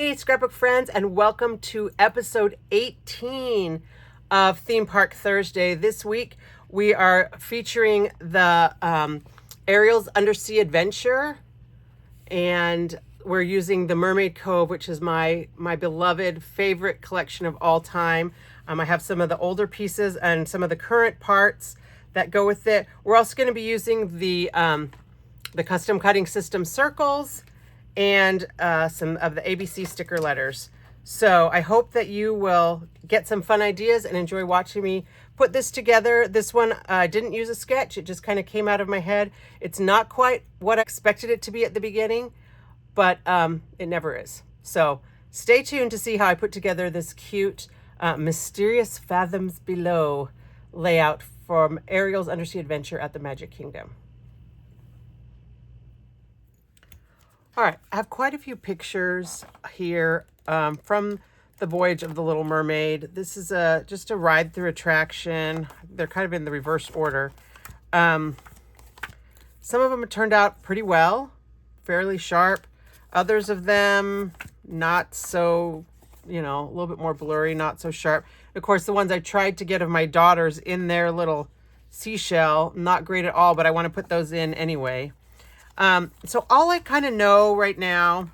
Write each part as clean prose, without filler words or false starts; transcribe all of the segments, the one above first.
Hey, scrapbook friends, and welcome to episode 18 of Theme Park Thursday. This week, we are featuring the Ariel's Undersea Adventure, and we're using the Mermaid Cove, which is my beloved favorite collection of all time. I have some of the older pieces and some of the current parts that go with it. We're also going to be using the custom cutting system circles and some of the ABC sticker letters. So I hope that you will get some fun ideas and enjoy watching me put this together. This one, I didn't use a sketch. It just kind of came out of my head. It's not quite what I expected it to be at the beginning, but it never is. So stay tuned to see how I put together this cute Mysterious Fathoms Below layout from Ariel's Undersea Adventure at the Magic Kingdom. All right, I have quite a few pictures here from the Voyage of the Little Mermaid. This is just a ride through attraction. They're kind of in the reverse order. Some of them turned out pretty well, fairly sharp. Others of them not so, a little bit more blurry, not so sharp. Of course, the ones I tried to get of my daughters in their little seashell, not great at all, but I want to put those in anyway. So all I kind of know right now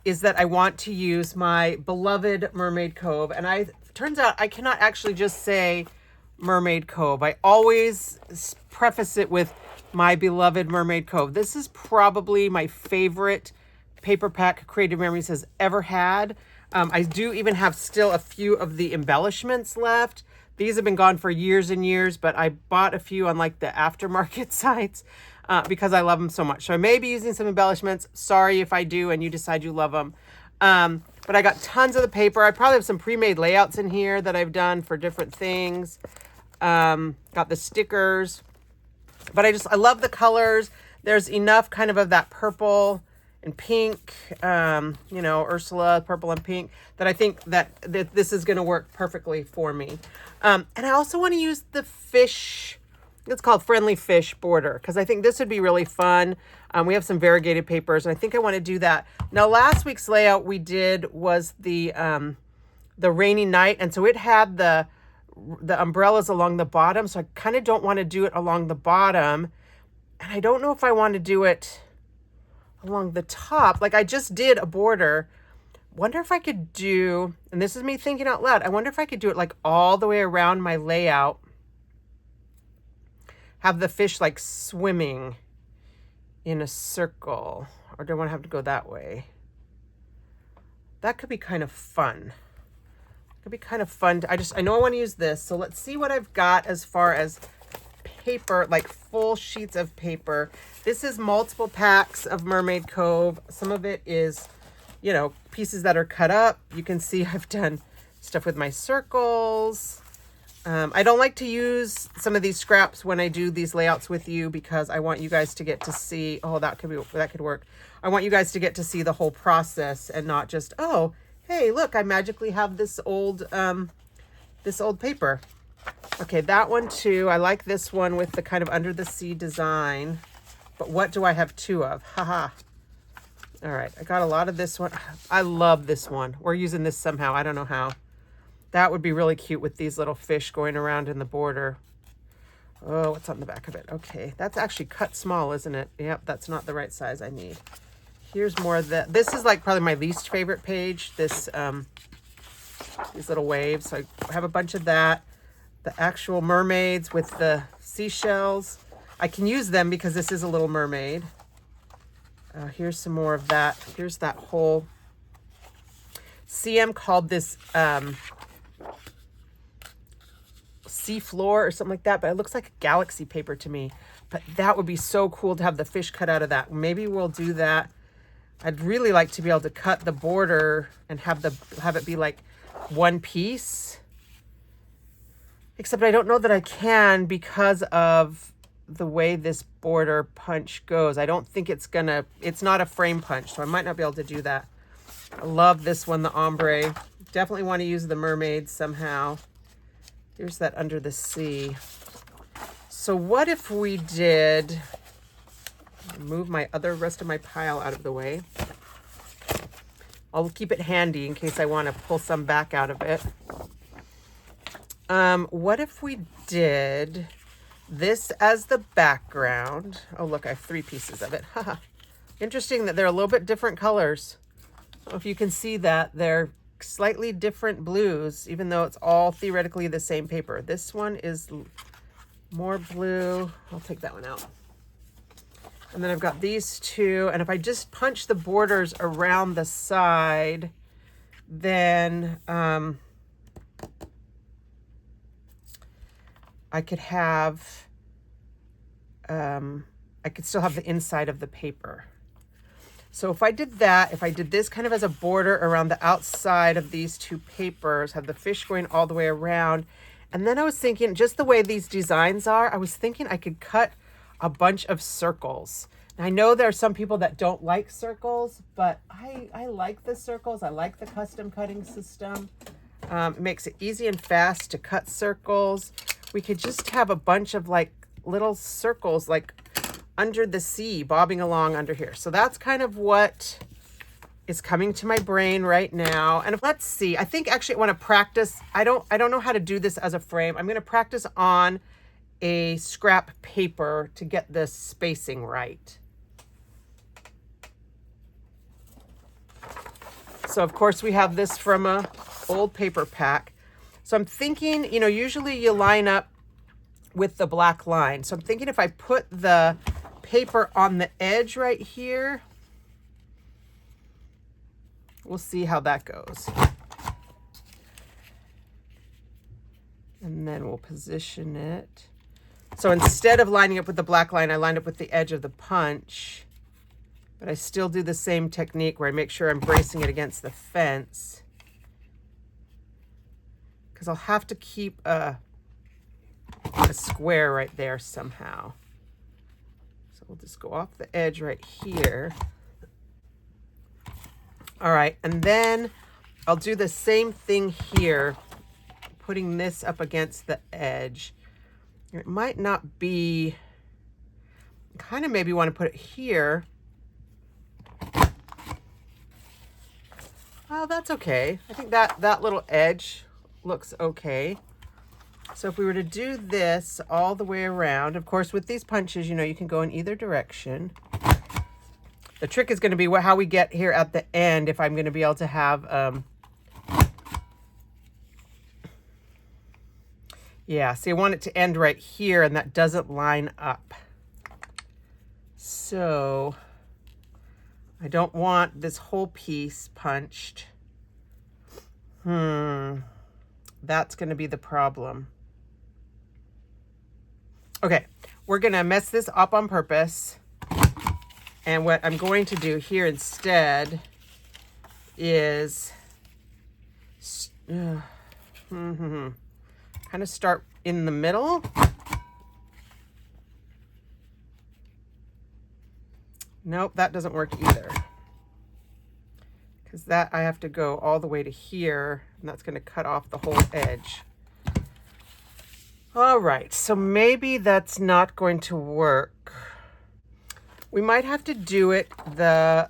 is that I want to use my beloved Mermaid Cove. And turns out I cannot actually just say Mermaid Cove. I always preface it with my beloved Mermaid Cove. This is probably my favorite paper pack Creative Memories has ever had. I do even have still a few of the embellishments left. These have been gone for years and years, but I bought a few on like the aftermarket sites. Because I love them so much. So I may be using some embellishments. Sorry if I do and you decide you love them. But I got tons of the paper. I probably have some pre-made layouts in here that I've done for different things. Got the stickers. But I love the colors. There's enough kind of that purple and pink, Ursula, purple and pink, that I think that this is going to work perfectly for me. And I also want to use the fish. It's called Friendly Fish border because I think this would be really fun. We have some variegated papers, and I think I want to do that. Now, last week's layout we did was the rainy night, and so it had the umbrellas along the bottom. So I kind of don't want to do it along the bottom, and I don't know if I want to do it along the top. Like I just did a border. Wonder if I could do, and this is me thinking out loud. I wonder if I could do it like all the way around my layout. Have the fish like swimming in a circle, or do I want to have to go that way? That could be kind of fun. Could be kind of fun. I know I want to use this. So let's see what I've got as far as paper, like full sheets of paper. This is multiple packs of Mermaid Cove. Some of it is, pieces that are cut up. You can see I've done stuff with my circles. I don't like to use some of these scraps when I do these layouts with you because I want you guys to get to see, that could work. I want you guys to get to see the whole process and not just, hey, look, I magically have this old paper. Okay, that one too. I like this one with the kind of under the sea design, but what do I have two of? Haha. All right, I got a lot of this one. I love this one. We're using this somehow. I don't know how. That would be really cute with these little fish going around in the border. Oh, what's on the back of it? Okay, that's actually cut small, isn't it? Yep, that's not the right size I need. Here's more of the, this is like probably my least favorite page, this, these little waves. So I have a bunch of that. The actual mermaids with the seashells. I can use them because this is a little mermaid. Here's some more of that. Here's that whole, CM called this, sea floor or something like that, but it looks like galaxy paper to me. But that would be so cool to have the fish cut out of that. Maybe we'll do that. I'd really like to be able to cut the border and have it be like one piece. Except I don't know that I can because of the way this border punch goes. I don't think it's not a frame punch, so I might not be able to do that. I love this one, the ombre. Definitely want to use the mermaids somehow. Here's that under the sea. So what if we did, move my rest of my pile out of the way. I'll keep it handy in case I want to pull some back out of it. What if we did this as the background? Oh, look, I have 3 pieces of it. Haha. Interesting that they're a little bit different colors. I don't know if you can see that. They're slightly different blues, even though it's all theoretically the same paper. This one is more blue. I'll take that one out. And then I've got these 2. And if I just punch the borders around the side, then I could have, I could still have the inside of the paper. So if I did that, if I did this kind of as a border around the outside of these 2 papers, have the fish going all the way around. And then I was thinking, just the way these designs are, I was thinking I could cut a bunch of circles. Now, I know there are some people that don't like circles, but I like the circles. I like the custom cutting system. It makes it easy and fast to cut circles. We could just have a bunch of like little circles, like under the sea, bobbing along under here. So that's kind of what is coming to my brain right now. And let's see, I think actually I want to practice. I don't know how to do this as a frame. I'm going to practice on a scrap paper to get the spacing right. So of course we have this from a old paper pack. So I'm thinking, you know, usually you line up with the black line. So I'm thinking if I put the paper on the edge right here, we'll see how that goes. And then we'll position it. So instead of lining up with the black line, I lined up with the edge of the punch, but I still do the same technique where I make sure I'm bracing it against the fence, because I'll have to keep a square right there somehow. So we'll just go off the edge right here. All right, and then I'll do the same thing here, putting this up against the edge. It might not be, kind of maybe want to put it here. Oh, that's okay. I think that little edge looks okay. So if we were to do this all the way around, of course, with these punches, you know, you can go in either direction. The trick is going to be how we get here at the end, if I'm going to be able to have, yeah, see, I want it to end right here, and that doesn't line up. So I don't want this whole piece punched. That's going to be the problem. Okay, we're going to mess this up on purpose. And what I'm going to do here instead is kind of start in the middle. Nope, that doesn't work either. Because that I have to go all the way to here, and that's going to cut off the whole edge. All right, so maybe that's not going to work. We might have to do it the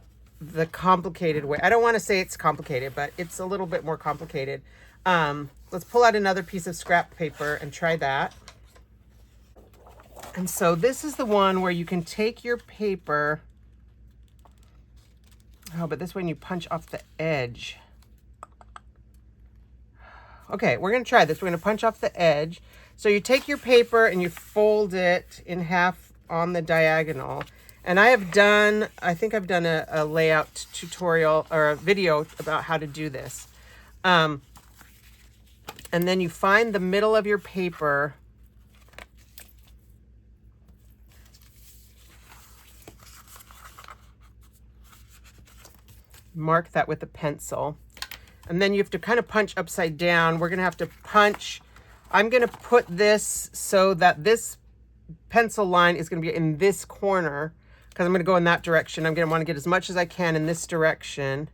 complicated way. I don't want to say it's complicated, but it's a little bit more complicated. Let's pull out another piece of scrap paper and try that. And so this is the one where you can take your paper. Oh, but this one you punch off the edge. Okay, we're going to try this. We're going to punch off the edge. So you take your paper and you fold it in half on the diagonal. And I think I've done a layout tutorial or a video about how to do this. And then you find the middle of your paper. Mark that with a pencil. And then you have to kind of punch upside down. We're going to have to punch. I'm going to put this so that this pencil line is going to be in this corner, because I'm going to go in that direction. I'm going to want to get as much as I can in this direction.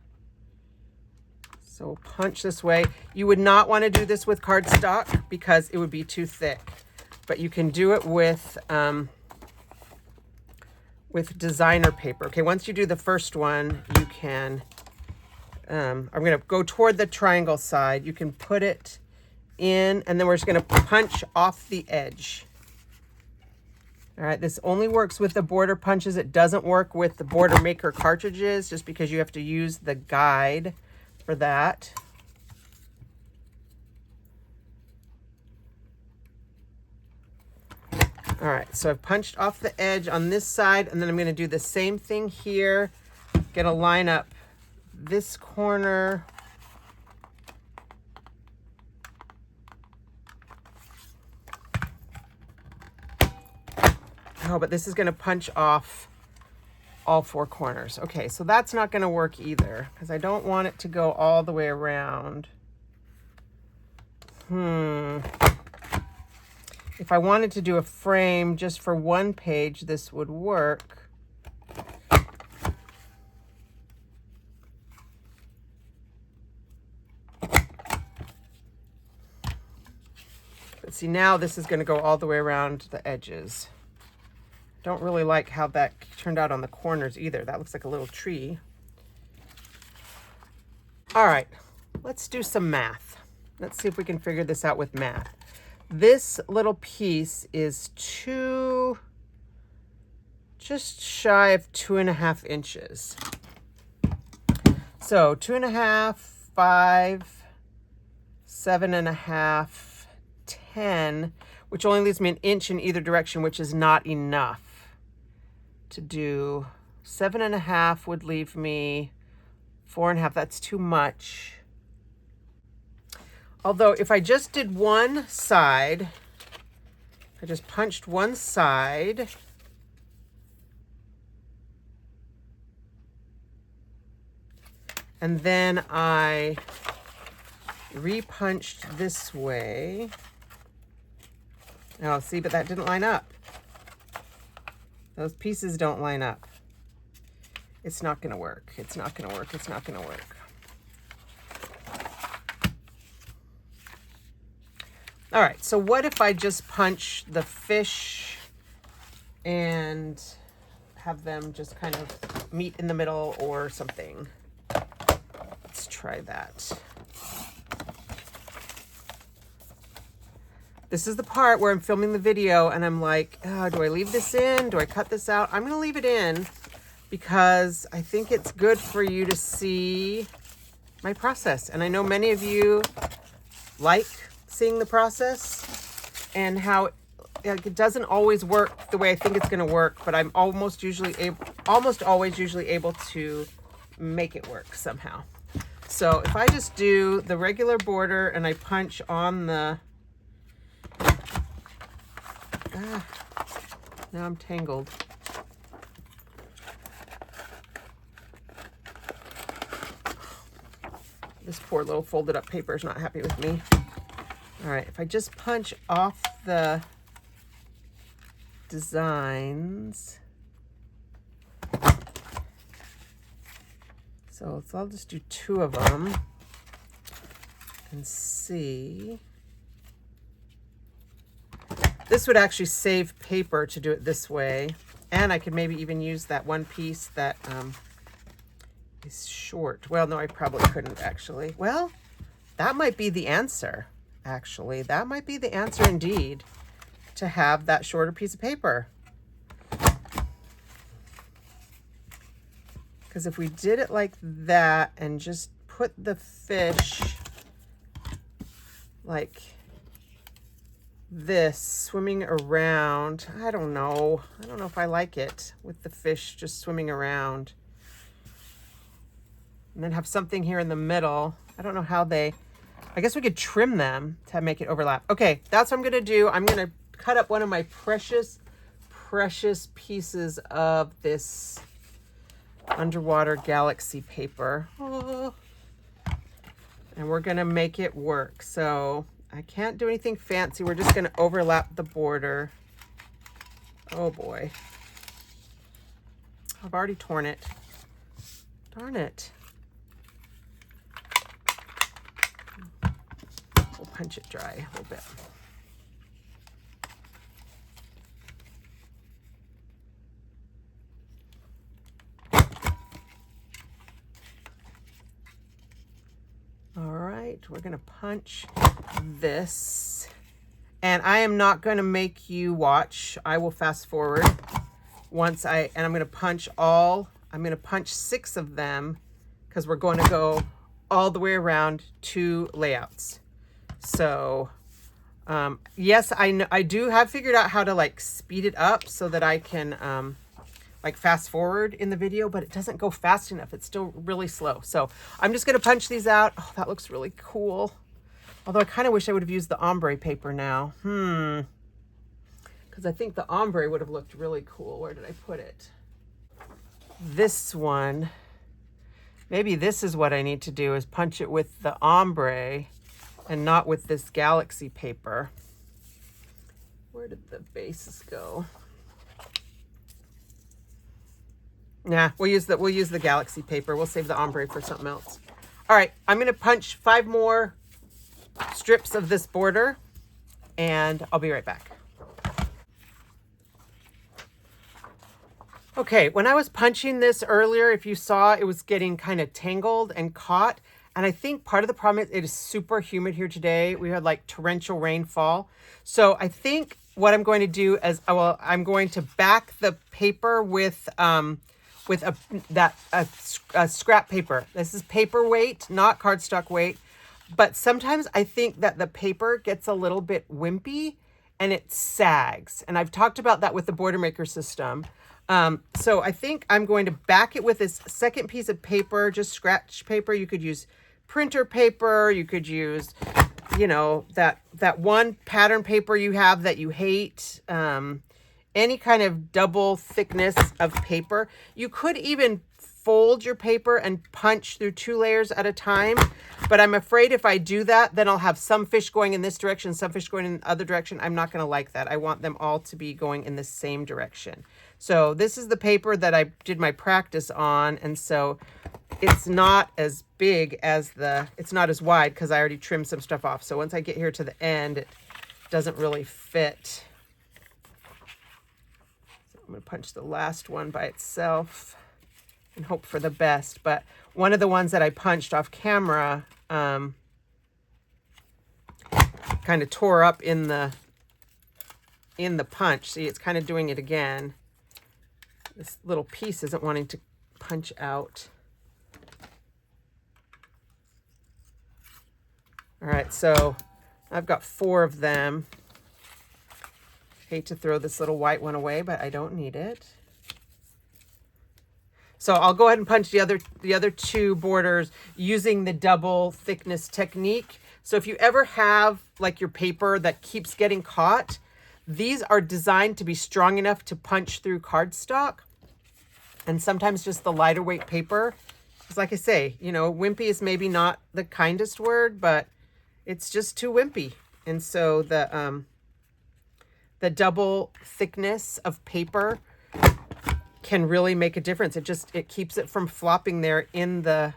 So we'll punch this way. You would not want to do this with cardstock because it would be too thick. But you can do it with designer paper. Okay, once you do the first one, you can I'm going to go toward the triangle side. You can put it in, and then we're just going to punch off the edge. All right, this only works with the border punches. It doesn't work with the border maker cartridges, just because you have to use the guide for that. All right, so I've punched off the edge on this side, and then I'm going to do the same thing here. Going to line up this corner. Oh, but this is going to punch off all 4 corners. Okay, so that's not going to work either, because I don't want it to go all the way around. If I wanted to do a frame just for 1 page, this would work. But see, now this is going to go all the way around the edges. Don't really like how that turned out on the corners either. That looks like a little tree. All right, let's do some math. Let's see if we can figure this out with math. This little piece is just shy of 2.5 inches. So 2.5, 5, 7.5, 10, which only leaves me 1 inch in either direction, which is not enough to do. 7.5 would leave me 4.5. That's too much. Although if I just did one side, I just punched one side, and then I repunched this way. Oh, see, but that didn't line up. Those pieces don't line up. It's not going to work. It's not going to work. It's not going to work. All right, so what if I just punch the fish and have them just kind of meet in the middle or something? Let's try that. This is the part where I'm filming the video and I'm like, oh, do I leave this in? Do I cut this out? I'm going to leave it in because I think it's good for you to see my process. And I know many of you like seeing the process and how it doesn't always work the way I think it's going to work, but I'm almost always usually able to make it work somehow. So if I just do the regular border and I punch on the now I'm tangled. This poor little folded up paper is not happy with me. All right, if I just punch off the designs. So I'll just do 2 of them and see. This would actually save paper to do it this way. And I could maybe even use that one piece that is short. Well, no, I probably couldn't actually. Well, that might be the answer, actually. That might be the answer indeed, to have that shorter piece of paper. Because if we did it like that and just put the fish like this swimming around, I don't know if I like it with the fish just swimming around, and then have something here in the middle. I don't know how I guess we could trim them to make it overlap. Okay, that's what I'm gonna do. I'm gonna cut up one of my precious pieces of this underwater galaxy paper. Oh. And we're gonna make it work. So I can't do anything fancy. We're just gonna overlap the border. Oh boy. I've already torn it. Darn it. We'll punch it dry a little bit. All right, we're gonna punch this. And I am not gonna make you watch. I will fast forward once and I'm gonna punch I'm gonna punch 6 of them because we're going to go all the way around 2 layouts. So yes, I do have figured out how to like speed it up so that I can like fast forward in the video, but it doesn't go fast enough. It's still really slow. So I'm just gonna punch these out. Oh, that looks really cool. Although I kind of wish I would have used the ombre paper now. Because I think the ombre would have looked really cool. Where did I put it? This one, maybe this is what I need to do, is punch it with the ombre and not with this galaxy paper. Where did the bases go? Nah, we'll use the galaxy paper. We'll save the ombre for something else. All right, I'm gonna punch 5 more strips of this border and I'll be right back. Okay, when I was punching this earlier, if you saw, it was getting kind of tangled and caught. And I think part of the problem is it is super humid here today. We had like torrential rainfall. So I think what I'm going to do is, I'm going to back the paper with a scrap paper. This is paper weight, not cardstock weight. But sometimes I think that the paper gets a little bit wimpy and it sags. And I've talked about that with the Border Maker system. So I think I'm going to back it with this second piece of paper, just scratch paper. You could use printer paper. You could use, you know, that one pattern paper you have that you hate. Any kind of double thickness of paper. You could even fold your paper and punch through 2 layers at a time. But I'm afraid if I do that, then I'll have some fish going in this direction, some fish going in the other direction. I'm not going to like that. I want them all to be going in the same direction. So this is the paper that I did my practice on. And so it's not as big as it's not as wide because I already trimmed some stuff off. So once I get here to the end, it doesn't really fit. So I'm going to punch the last one by itself and hope for the best. But one of the ones that I punched off camera kind of tore up in the punch. See, it's kind of doing it again. This little piece isn't wanting to punch out. All right, so I've got 4 of them. Hate to throw this little white one away, but I don't need it. So I'll go ahead and punch the other 2 borders using the double thickness technique. So if you ever have like your paper that keeps getting caught, these are designed to be strong enough to punch through cardstock. And sometimes just the lighter weight paper, because like I say, you know, wimpy is maybe not the kindest word, but it's just too wimpy. And so the double thickness of paper can really make a difference. It keeps it from flopping there in the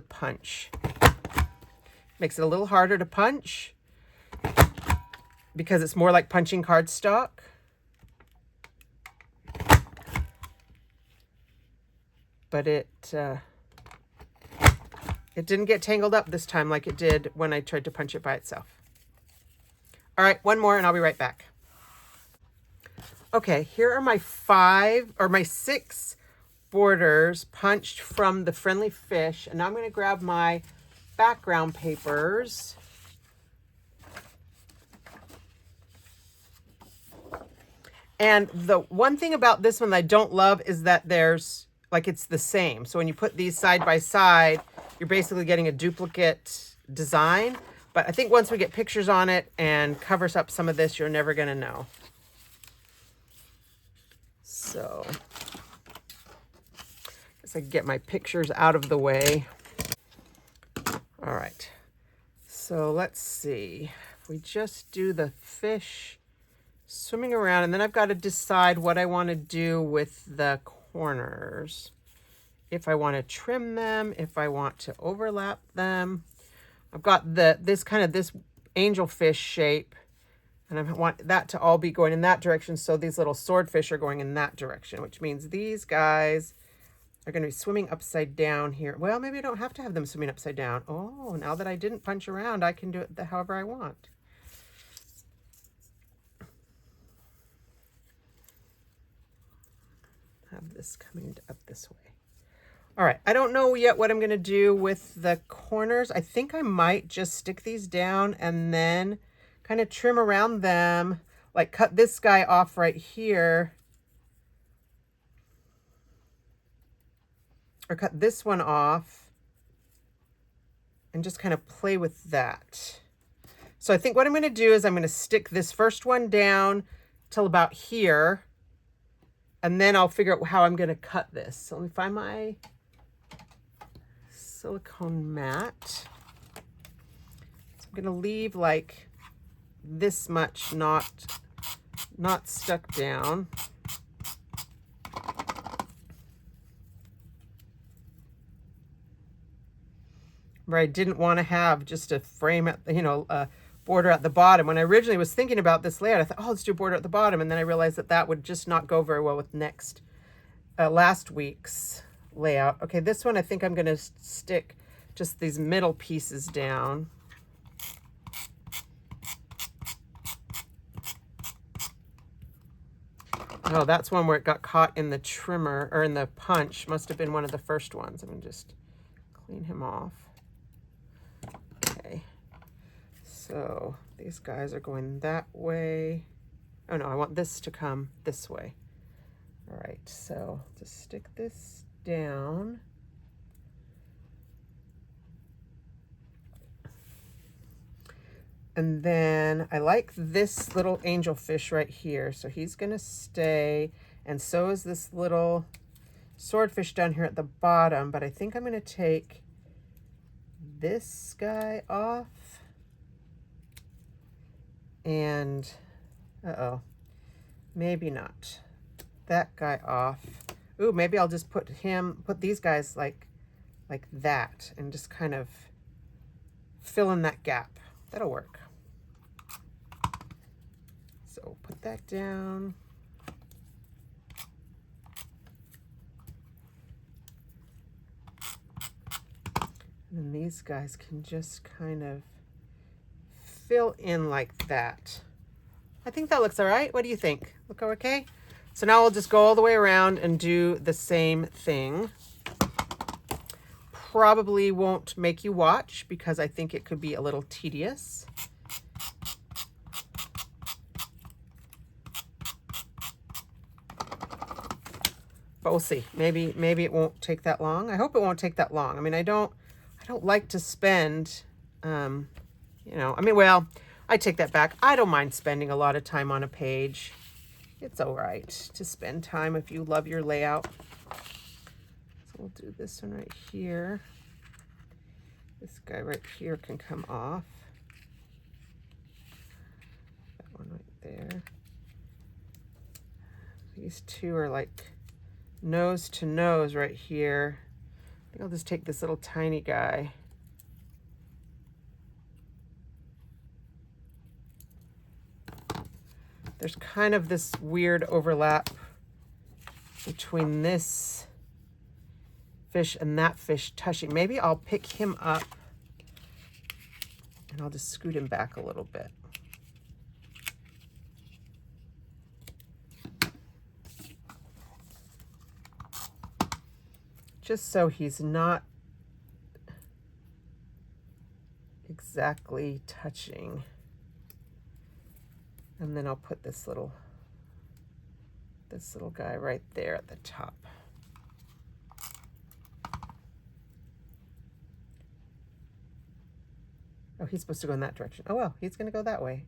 punch. Makes it a little harder to punch because it's more like punching cardstock. But it didn't get tangled up this time like it did when I tried to punch it by itself. All right, one more and I'll be right back. Okay, here are my 6 borders punched from the Friendly Fish. And now I'm going to grab my background papers. And the one thing about this one that I don't love is that it's the same. So when you put these side by side, you're basically getting a duplicate design. But I think once we get pictures on it and covers up some of this, you're never going to know. So I guess I can get my pictures out of the way. All right. So let's see. If we just do the fish swimming around, and then I've got to decide what I want to do with the corners. If I want to trim them, if I want to overlap them. I've got this angelfish shape, and I want that to all be going in that direction. So these little swordfish are going in that direction, which means these guys are going to be swimming upside down here. Well, maybe I don't have to have them swimming upside down. Oh, now that I didn't punch around, I can do it however I want. Have this coming up this way. All right, I don't know yet what I'm going to do with the corners. I think I might just stick these down and then kind of trim around them, like cut this guy off right here. Or cut this one off and just kind of play with that. So I think what I'm going to do is I'm going to stick this first one down till about here, and then I'll figure out how I'm going to cut this. So let me find my silicone mat. So I'm going to leave like this much not stuck down. Where I didn't want to have just a frame at, a border at the bottom. When I originally was thinking about this layout, I thought, oh, let's do a border at the bottom. And then I realized that that would just not go very well with last week's layout. Okay, this one I think I'm going to stick just these middle pieces down. Oh, that's one where it got caught in the trimmer, or in the punch. Must have been one of the first ones. I'm going to just clean him off. Okay, so these guys are going that way. Oh no, I want this to come this way. All right, so just stick this down. And then I like this little angelfish right here. So he's gonna stay, and so is this little swordfish down here at the bottom, but I think I'm gonna take this guy off and, maybe not. That guy off. Ooh, maybe I'll just put these guys like that and just kind of fill in that gap. That'll work. So put that down. And then these guys can just kind of fill in like that. I think that looks all right. What do you think? Look okay? So now we'll just go all the way around and do the same thing. Probably won't make you watch because I think it could be a little tedious. But we'll see. Maybe it won't take that long. I hope it won't take that long. I mean, I don't like to spend, well, I take that back. I don't mind spending a lot of time on a page. It's all right to spend time if you love your layout. So we'll do this one right here. This guy right here can come off. That one right there. These two are like nose to nose right here. I think I'll just take this little tiny guy. There's kind of this weird overlap between this fish and that fish touching. Maybe I'll pick him up and I'll just scoot him back a little bit. Just so he's not exactly touching. And then I'll put this little guy right there at the top. Oh, he's supposed to go in that direction. Oh, well, he's going to go that way.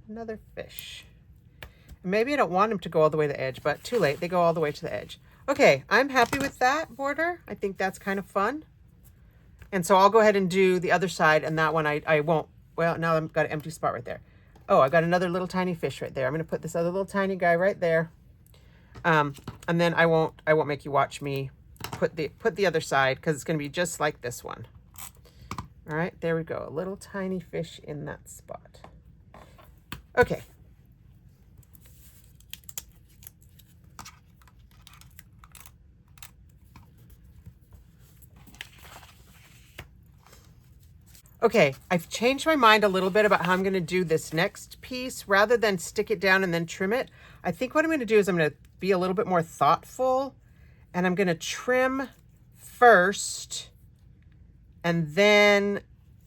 Another fish. Maybe I don't want him to go all the way to the edge, but too late. They go all the way to the edge. Okay, I'm happy with that border. I think that's kind of fun. And so I'll go ahead and do the other side, and that one I won't. Well, now I've got an empty spot right there. Oh, I got another little tiny fish right there. I'm going to put this other little tiny guy right there. And then I won't make you watch me put the other side because it's going to be just like this one. All right, there we go. A little tiny fish in that spot. Okay. Okay, I've changed my mind a little bit about how I'm going to do this next piece. Rather than stick it down and then trim it, I think what I'm going to do is I'm going to be a little bit more thoughtful, and I'm going to trim first and then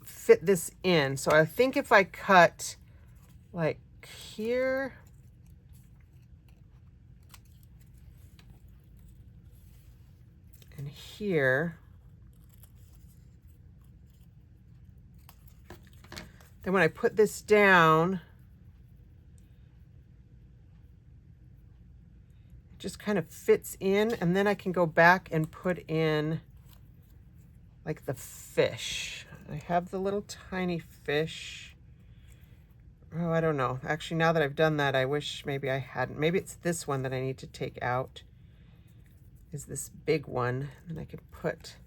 fit this in. So I think if I cut like here, and here, then when I put this down, it just kind of fits in, and then I can go back and put in like the fish. I have the little tiny fish. Oh, I don't know. Actually, now that I've done that, I wish maybe I hadn't. Maybe it's this one that I need to take out, is this big one. And I can put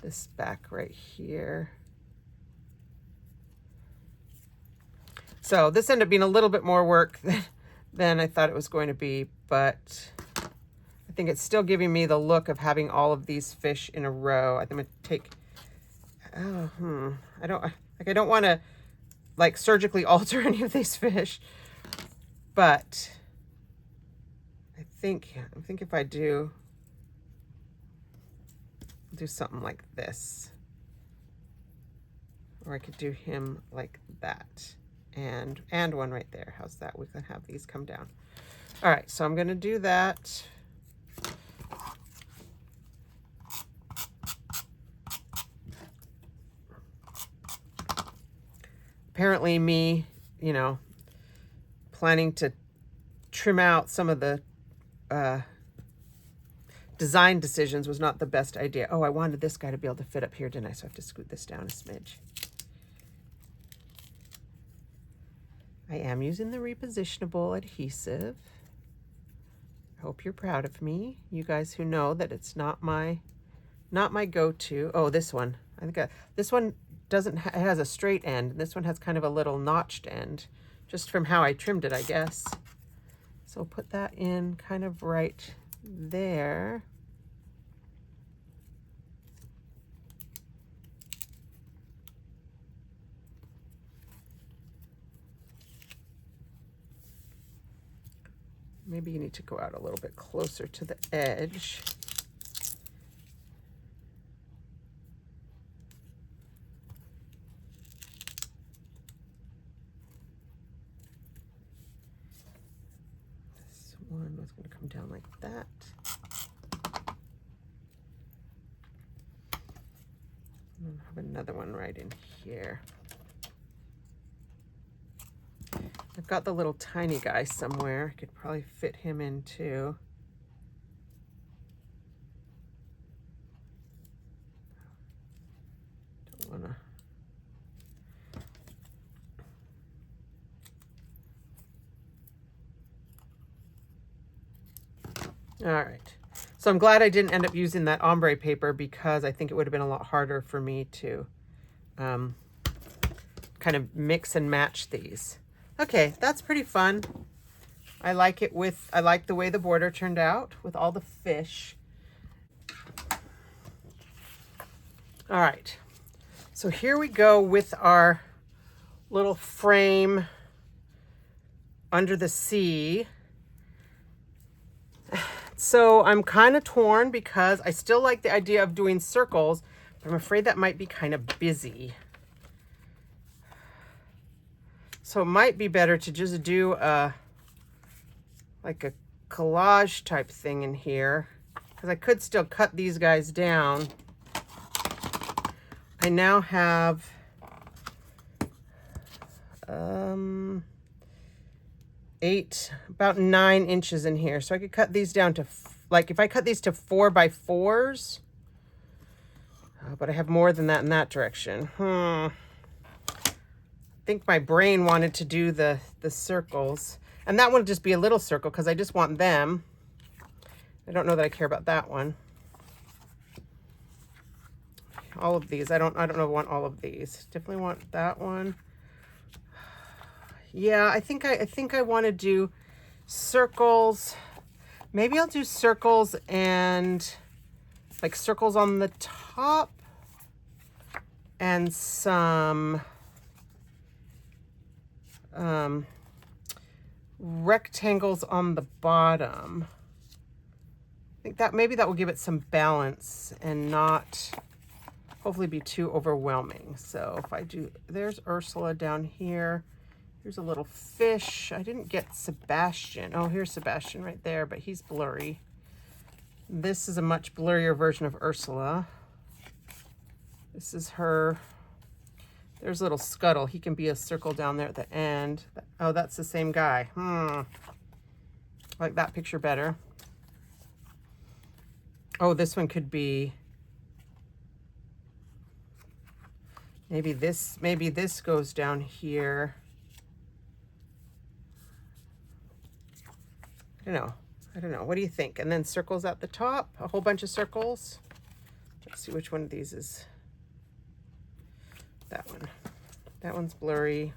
this back right here. So this ended up being a little bit more work than I thought it was going to be, but I think it's still giving me the look of having all of these fish in a row. I think I'm gonna take, I don't want to like surgically alter any of these fish, but I think if I do something like this, or I could do him like that, and one right there. How's that? We can have these come down. All right, so I'm gonna do that. Apparently me, you know, planning to trim out some of the design decisions was not the best idea. Oh, I wanted this guy to be able to fit up here, didn't I? So I have to scoot this down a smidge. I am using the repositionable adhesive. I hope you're proud of me. You guys who know that it's not my go-to. Oh, this one. I think this one doesn't it has a straight end. This one has kind of a little notched end, just from how I trimmed it, I guess. So put that in kind of right there. Maybe you need to go out a little bit closer to the edge. This one was going to come down like that. And I have another one right in here. I've got the little tiny guy somewhere. I could probably fit him in too. Don't want to. All right. So I'm glad I didn't end up using that ombre paper, because I think it would have been a lot harder for me to kind of mix and match these. Okay, that's pretty fun. I like it I like the way the border turned out with all the fish. All right, so here we go with our little frame under the sea. So I'm kind of torn because I still like the idea of doing circles, but I'm afraid that might be kind of busy. So it might be better to just do like a collage type thing in here, because I could still cut these guys down. I now have about 9 inches in here. So I could cut these down to, like, if I cut these to 4x4s, but I have more than that in that direction. I think my brain wanted to do the circles, and that one would just be a little circle because I just want them. I don't know that I care about that one. All of these, I don't know if I want all of these. Definitely want that one. Yeah, I think I want to do circles. Maybe I'll do circles and like circles on the top and some rectangles on the bottom. I think that maybe that will give it some balance and not hopefully be too overwhelming. So if I do, there's Ursula down here. Here's a little fish. I didn't get Sebastian. Oh, here's Sebastian right there, but he's blurry. This is a much blurrier version of Ursula. This is her. There's a little Scuttle. He can be a circle down there at the end. Oh, that's the same guy. I like that picture better. Oh, this one could be, maybe this goes down here. I don't know. What do you think? And then circles at the top, a whole bunch of circles. Let's see which one of these is that one. That one's blurry.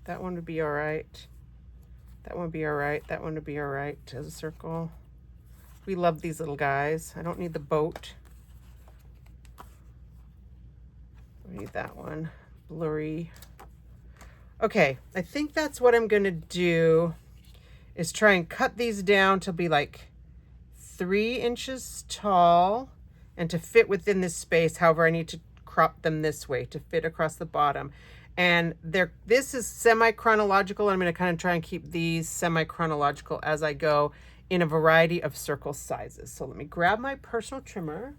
That one would be all right. That one would be all right. That one would be all right as a circle. We love these little guys. I don't need the boat. I need that one. Blurry. Okay, I think that's what I'm gonna do, is try and cut these down to be like 3 inches tall and to fit within this space. However, I need to crop them this way to fit across the bottom. And this is semi-chronological. I'm gonna kind of try and keep these semi-chronological as I go in a variety of circle sizes. So let me grab my personal trimmer.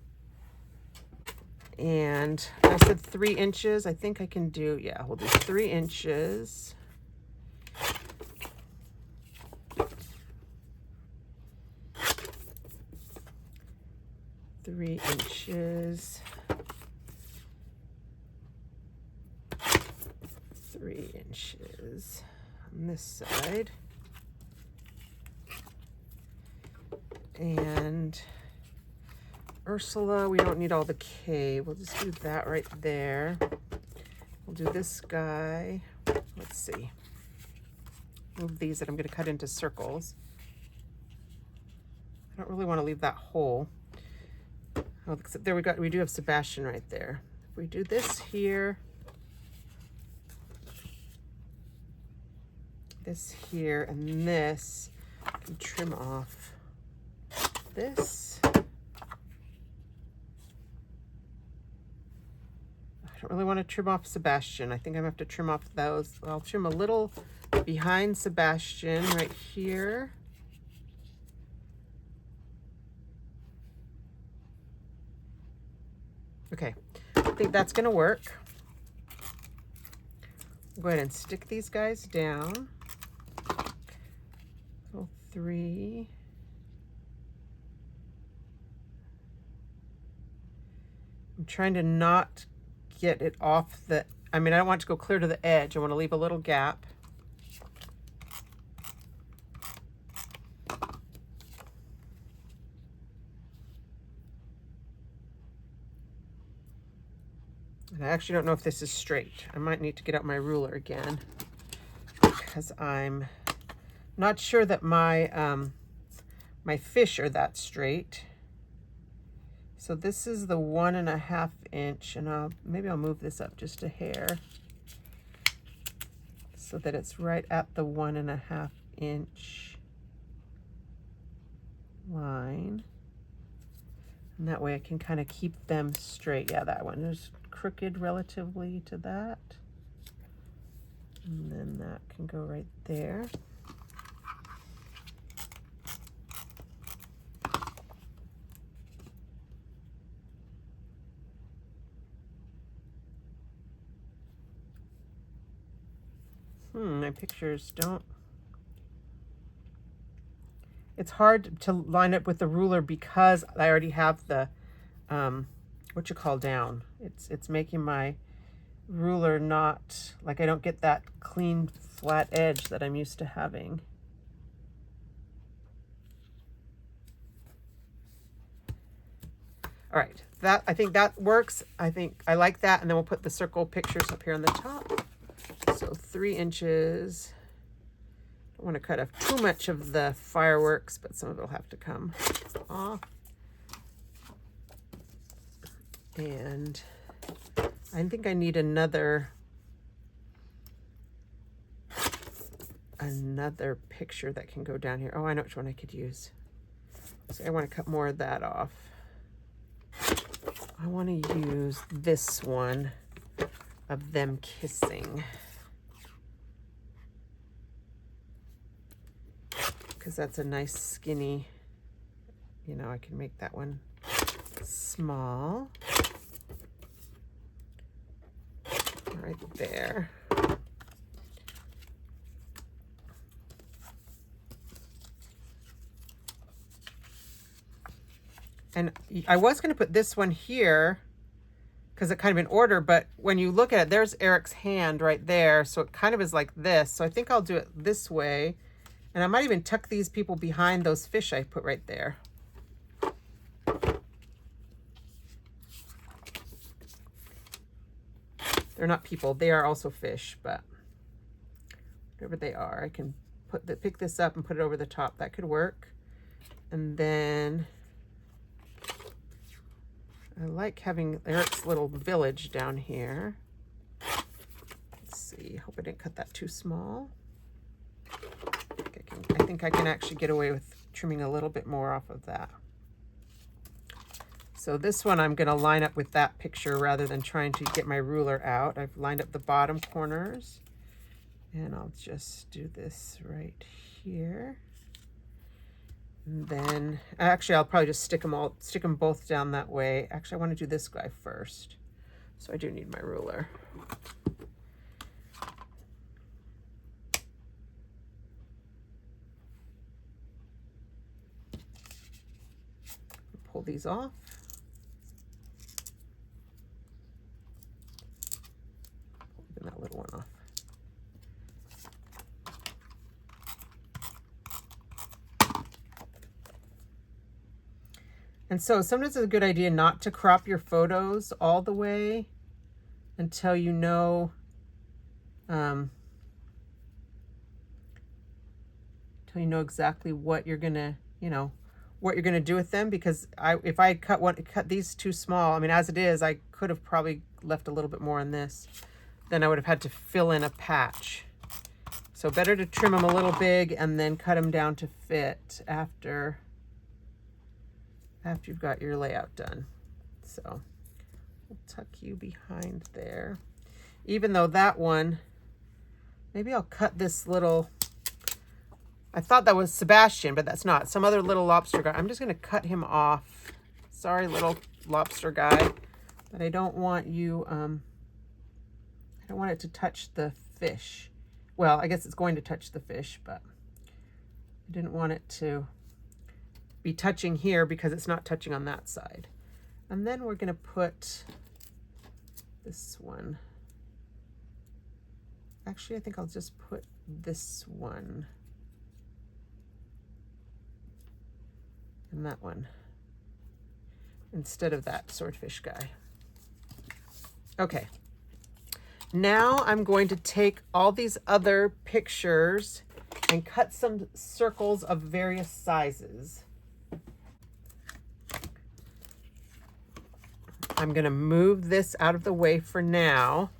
And I said 3 inches. I think I can do, yeah, we'll do 3 inches. Three inches. 3 inches on this side. And Ursula, we don't need all the K. We'll just do that right there. We'll do this guy. Let's see. Move these that I'm going to cut into circles. I don't really want to leave that hole. Oh, except there we do have Sebastian right there. If we do this here, this here, and this, I can trim off this. I don't really want to trim off Sebastian. I think I'm gonna have to trim off those. I'll trim a little behind Sebastian right here. Okay, I think that's gonna work. Go ahead and stick these guys down. So 3. I'm trying to not get it off the, I don't want it to go clear to the edge. I want to leave a little gap. And I actually don't know if this is straight. I might need to get out my ruler again because I'm not sure that my my fish are that straight. So this is the 1.5 inch, and maybe I'll move this up just a hair so that it's right at the 1.5 inch line. And that way I can kind of keep them straight. Yeah, that one is crooked relatively to that. And then that can go right there. My pictures don't. It's hard to line up with the ruler because I already have the down. It's making my ruler not, like, I don't get that clean flat edge that I'm used to having. All right, I think that works. I think I like that, and then we'll put the circle pictures up here on the top. So 3 inches. Don't want to cut off too much of the fireworks, but some of it will have to come off. And I think I need another picture that can go down here. Oh, I know which one I could use. So I want to cut more of that off. I want to use this one of them kissing, because that's a nice skinny, you know, I can make that one small right there. And I was going to put this one here because it kind of in order, but when you look at it, there's Eric's hand right there. So it kind of is like this. So I think I'll do it this way. And I might even tuck these people behind those fish I put right there. They're not people, they are also fish, but whatever they are, I can pick this up and put it over the top. That could work. And then I like having Eric's little village down here. Let's see, hope I didn't cut that too small. I think I can actually get away with trimming a little bit more off of that. So this one I'm going to line up with that picture rather than trying to get my ruler out. I've lined up the bottom corners, and I'll just do this right here. And then actually I'll probably just stick them both down that way. Actually, I want to do this guy first. So I do need my ruler. Pull these off. Even that little one off. And so sometimes it's a good idea not to crop your photos all the way until you know exactly what you're gonna, what you're gonna do with them. Because if I cut these too small, I mean, as it is, I could have probably left a little bit more on this. Then I would have had to fill in a patch. So better to trim them a little big and then cut them down to fit after you've got your layout done. So we'll tuck you behind there. Even though that one, maybe I'll cut this little, I thought that was Sebastian, but that's not. Some other little lobster guy. I'm just going to cut him off. Sorry, little lobster guy. But I don't want you, I don't want it to touch the fish. Well, I guess it's going to touch the fish, but I didn't want it to be touching here because it's not touching on that side. And then we're going to put this one. Actually, I think I'll just put this one and that one instead of that swordfish guy. Okay. Now I'm going to take all these other pictures and cut some circles of various sizes. I'm going to move this out of the way for now,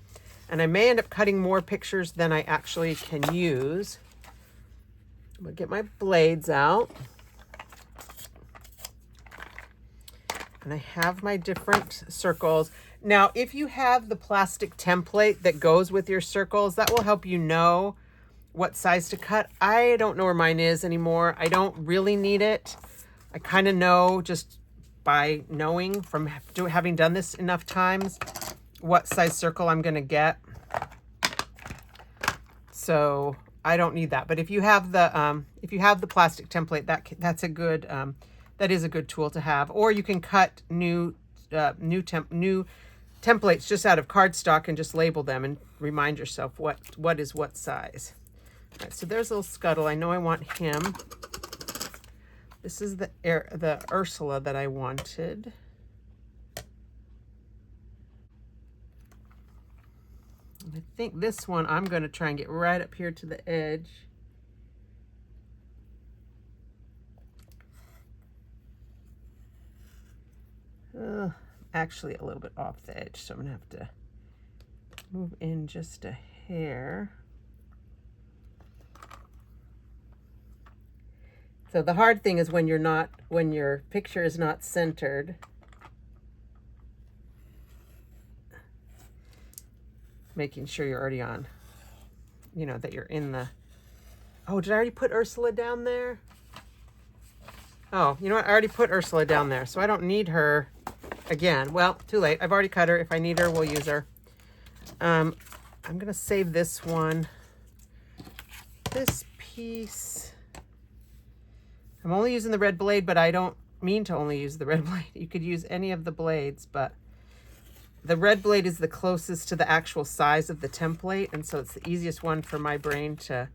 and I may end up cutting more pictures than I actually can use. I'm going to get my blades out. And I have my different circles. Now, if you have the plastic template that goes with your circles, that will help you know what size to cut. I don't know where mine is anymore. I don't really need it. I kind of know just by knowing from having done this enough times what size circle I'm going to get. So I don't need that. But if you have the plastic template, that's a good that is a good tool to have. Or you can cut new templates just out of cardstock and just label them and remind yourself what is what size. All right, so there's a little Scuttle. I know I want him. This is the Ursula that I wanted. And I think this one I'm going to try and get right up here to the edge. Actually a little bit off the edge, so I'm going to have to move in just a hair. So the hard thing is when your picture is not centered. Making sure you're already on, you know, that you're in the, oh, did I already put Ursula down there? Oh, you know what? I already put Ursula down there, so I don't need her again. Well, too late. I've already cut her. If I need her, we'll use her. I'm going to save this one. This piece, I'm only using the red blade, but I don't mean to only use the red blade. You could use any of the blades, but the red blade is the closest to the actual size of the template, and so it's the easiest one for my brain to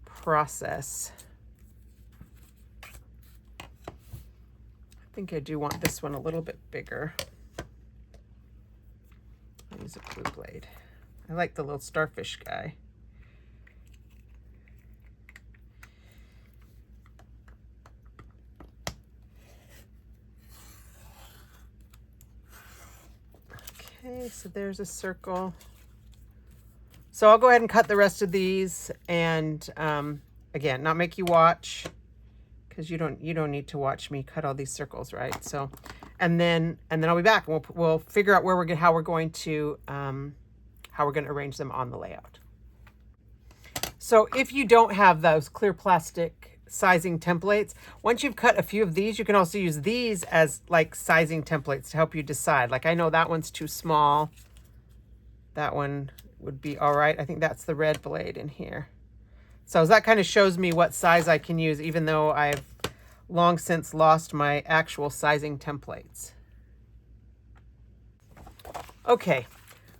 process. I think I do want this one a little bit bigger. I'll use a blue blade. I like the little starfish guy. Okay, so there's a circle. So I'll go ahead and cut the rest of these, and again, not make you watch, because you don't need to watch me cut all these circles, right? So, and then I'll be back, and we'll figure out how we're going to arrange them on the layout. So if you don't have those clear plastic sizing templates, once you've cut a few of these, you can also use these as like sizing templates to help you decide. Like, I know that one's too small. That one would be all right. I think that's the red blade in here. So that kind of shows me what size I can use, even though I've long since lost my actual sizing templates. Okay,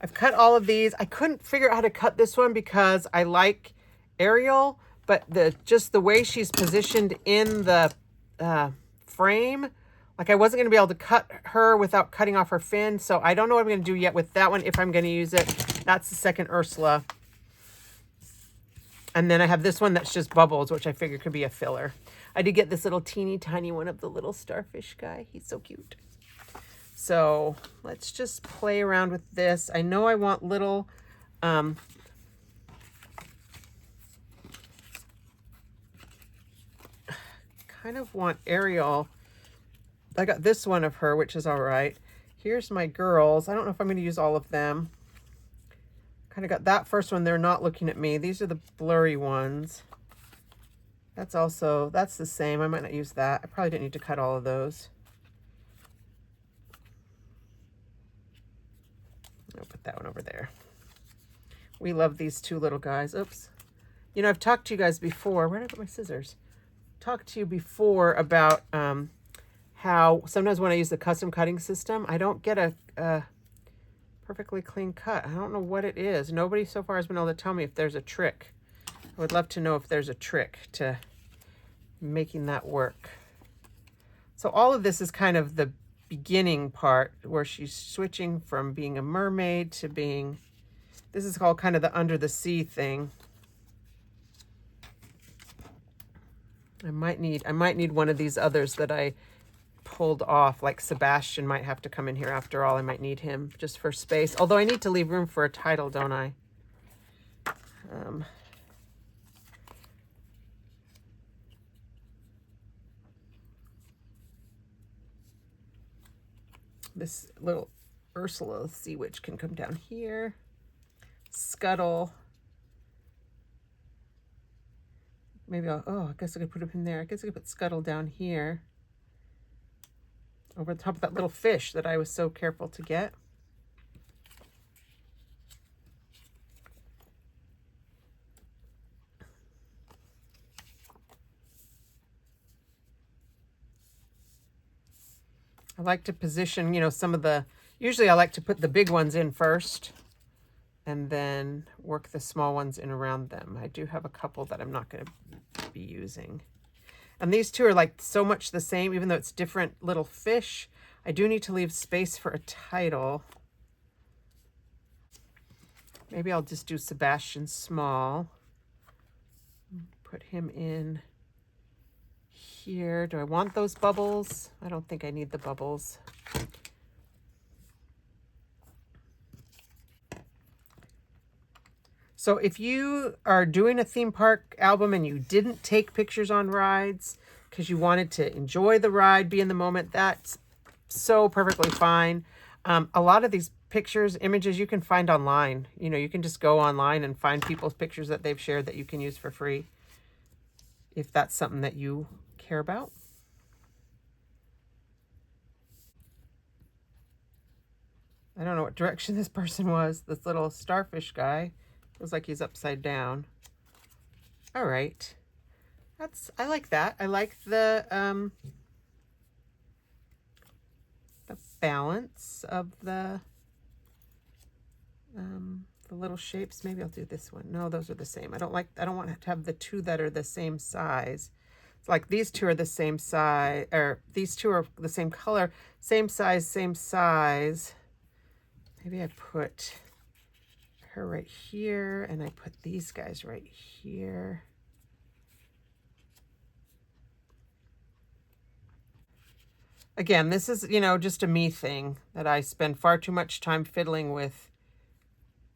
I've cut all of these. I couldn't figure out how to cut this one because I like Ariel, but just the way she's positioned in the frame, like I wasn't going to be able to cut her without cutting off her fin. So I don't know what I'm going to do yet with that one, if I'm going to use it. That's the second Ursula. And then I have this one that's just bubbles, which I figure could be a filler. I did get this little teeny tiny one of the little starfish guy. He's so cute. So let's just play around with this. I know I want little, kind of want Ariel. I got this one of her, which is all right. Here's my girls. I don't know if I'm going to use all of them. Kind of got that first one. They're not looking at me. These are the blurry ones. That's the same. I might not use that. I probably didn't need to cut all of those. I'll put that one over there. We love these two little guys. Oops. You know, I've talked to you guys before. Where did I put my scissors? Talked to you before about how sometimes when I use the custom cutting system, I don't get a perfectly clean cut. I don't know what it is. Nobody so far has been able to tell me if there's a trick. I would love to know if there's a trick to making that work. So all of this is kind of the beginning part where she's switching from being a mermaid to being, this is called kind of the under the sea thing. I might need one of these others that I pulled off, like Sebastian might have to come in here after all. I might need him just for space. Although I need to leave room for a title, don't I? This little Ursula sea witch can come down here. Scuttle. Maybe I guess I could put him in there. I guess I could put Scuttle down here. Over the top of that little fish that I was so careful to get. I like to position, some of the, usually I like to put the big ones in first and then work the small ones in around them. I do have a couple that I'm not going to be using. And these two are like so much the same, even though it's different little fish. I do need to leave space for a title. Maybe I'll just do Sebastian small. Put him in here. Do I want those bubbles? I don't think I need the bubbles. So if you are doing a theme park album and you didn't take pictures on rides because you wanted to enjoy the ride, be in the moment, that's so perfectly fine. A lot of these pictures, images you can find online. You know, you can just go online and find people's pictures that they've shared that you can use for free if that's something that you care about. I don't know what direction this person was. This little starfish guy feels like he's upside down. All right. I like that. I like the balance of the little shapes. Maybe I'll do this one. No, those are the same. I don't want to have the two that are the same size. It's like these two are the same size, or these two are the same color, same size, same size. Maybe I put her right here and I put these guys right here. Again, this is, you know, just a me thing that I spend far too much time fiddling with.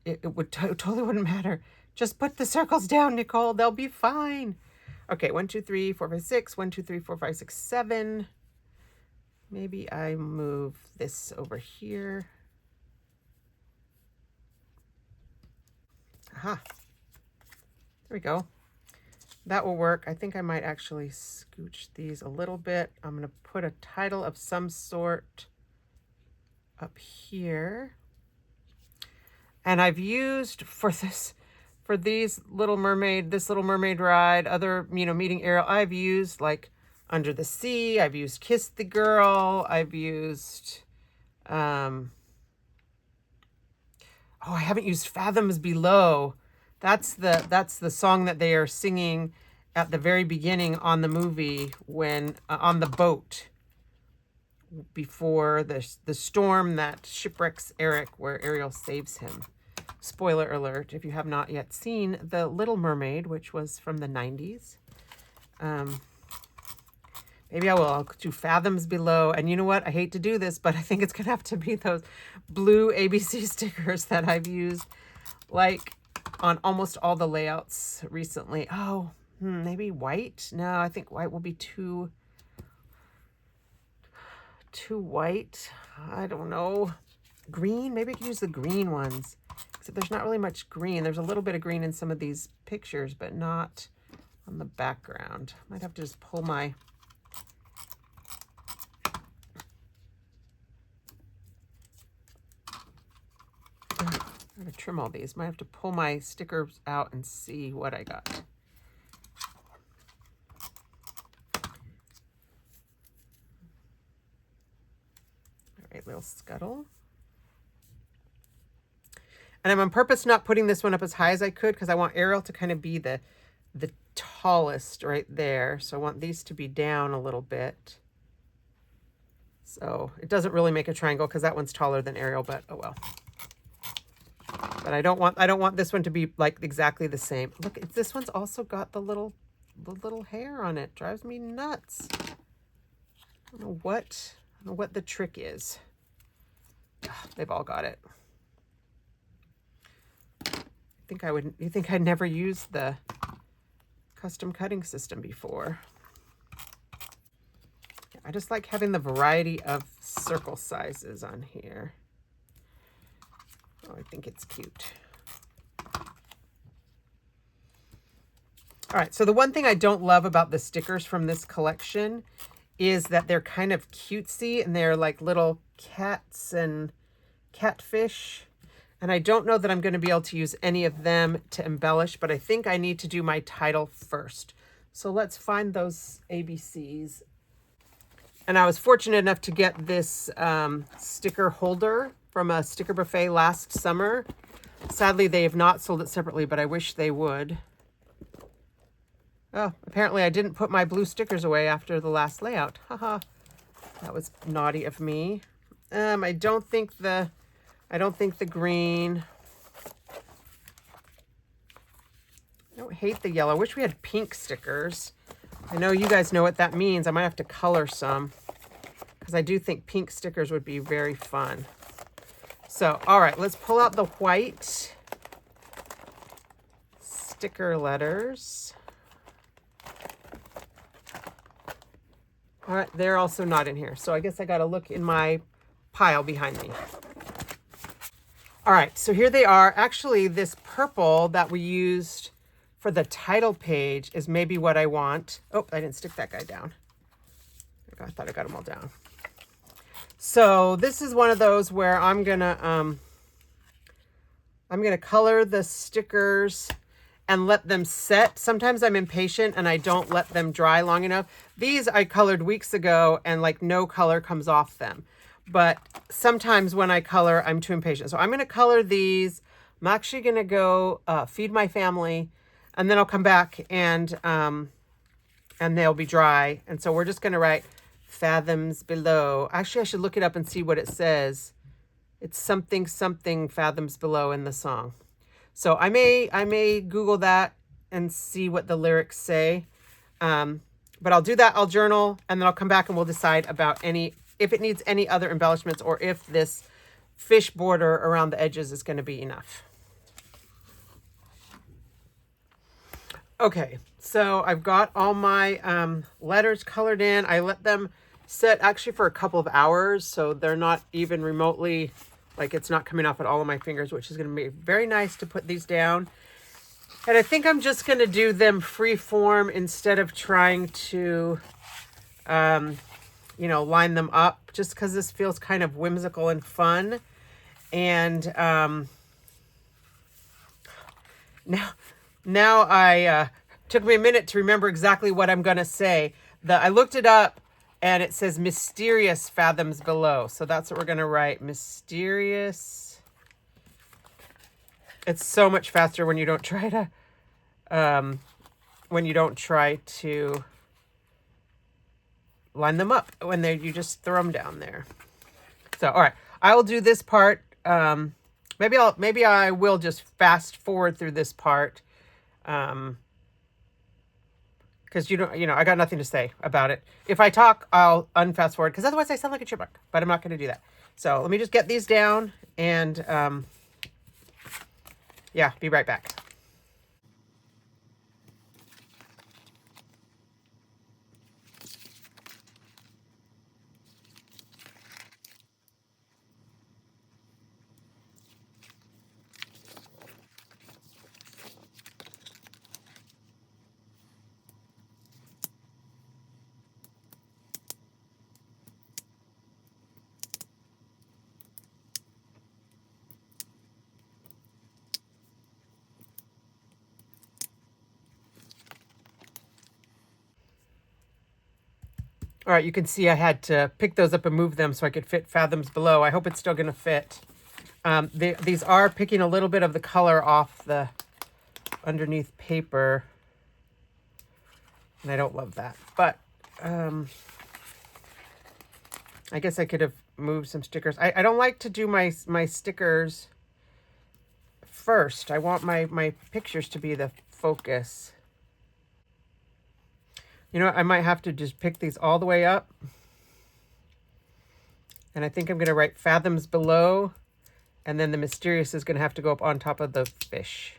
It would totally wouldn't matter. Just put the circles down, Nicole. They'll be fine. Okay, 1, 2, 3, 4, 5, 6. 1, 2, 3, 4, 5, 6, 7. Maybe I move this over here. Aha. There we go. That will work. I think I might actually scooch these a little bit. I'm going to put a title of some sort up here. And I've used for these Little Mermaid, this Little Mermaid ride, other, you know, meeting Ariel, I've used like Under the Sea. I've used Kiss the Girl. I've used, oh, I haven't used Fathoms Below. That's the song that they are singing at the very beginning on the movie when on the boat before the storm that shipwrecks Eric, where Ariel saves him. Spoiler alert, if you have not yet seen The Little Mermaid, which was from the 90s. Maybe I'll do Fathoms Below. And you know what? I hate to do this, but I think it's going to have to be those blue ABC stickers that I've used like on almost all the layouts recently. Oh, maybe white? No, I think white will be too white. I don't know. Green? Maybe I could use the green ones. Except there's not really much green. There's a little bit of green in some of these pictures, but not on the background. Might have to just pull my... I'm going to trim all these. Might have to pull my stickers out and see what I got. All right, little scuttle. And I'm on purpose not putting this one up as high as I could because I want Ariel to kind of be the tallest right there. So I want these to be down a little bit. So it doesn't really make a triangle because that one's taller than Ariel, but oh well. But I don't want this one to be like exactly the same. Look, this one's also got the little hair on it. Drives me nuts. I don't know what the trick is. They've all got it. You think I'd never used the custom cutting system before. I just like having the variety of circle sizes on here. Oh, I think it's cute. All right, so the one thing I don't love about the stickers from this collection is that they're kind of cutesy and they're like little cats and catfish. And I don't know that I'm going to be able to use any of them to embellish, but I think I need to do my title first. So let's find those ABCs. And I was fortunate enough to get this sticker holder from a sticker buffet last summer. Sadly, they have not sold it separately, but I wish they would. Oh, apparently I didn't put my blue stickers away after the last layout. Haha, that was naughty of me. I don't think the green. I don't hate the yellow. I wish we had pink stickers. I know you guys know what that means. I might have to color some because I do think pink stickers would be very fun. So, all right, let's pull out the white. sticker letters. All right, they're also not in here. So I guess I got to look in my pile behind me. All right, so here they are. Actually, this purple that we used for the title page is maybe what I want. Oh, I didn't stick that guy down. I thought I got them all down. So this is one of those where I'm gonna color the stickers and let them set. Sometimes I'm impatient and I don't let them dry long enough. These I colored weeks ago and like no color comes off them. But sometimes when I color, I'm too impatient. So I'm going to color these. I'm actually going to go feed my family, and then I'll come back and they'll be dry. And so we're just going to write fathoms below. Actually, I should look it up and see what it says. It's something fathoms below in the song. So I may Google that and see what the lyrics say. But I'll do that. I'll journal, and then I'll come back and we'll decide about if it needs any other embellishments, or if this fish border around the edges is going to be enough. Okay, so I've got all my letters colored in. I let them set actually for a couple of hours, so they're not even remotely, like it's not coming off at all of my fingers, which is going to be very nice to put these down. And I think I'm just going to do them free form instead of trying to line them up, just because this feels kind of whimsical and fun. And now I took me a minute to remember exactly what I'm going to say. I looked it up, and it says mysterious fathoms below. So that's what we're going to write. Mysterious. It's so much faster when you don't try to line them up, you just throw them down there. So, all right, I will do this part. Maybe I will just fast forward through this part. Because I got nothing to say about it. If I talk, I'll unfast forward, because otherwise I sound like a chipmunk, but I'm not going to do that. So let me just get these down, and yeah, be right back. All right, you can see I had to pick those up and move them so I could fit fathoms below. I hope it's still going to fit. These are picking a little bit of the color off the underneath paper, and I don't love that. But I guess I could have moved some stickers. I don't like to do my stickers first. I want my pictures to be the focus. You know what? I might have to just pick these all the way up. And I think I'm going to write fathoms below. And then the mysterious is going to have to go up on top of the fish.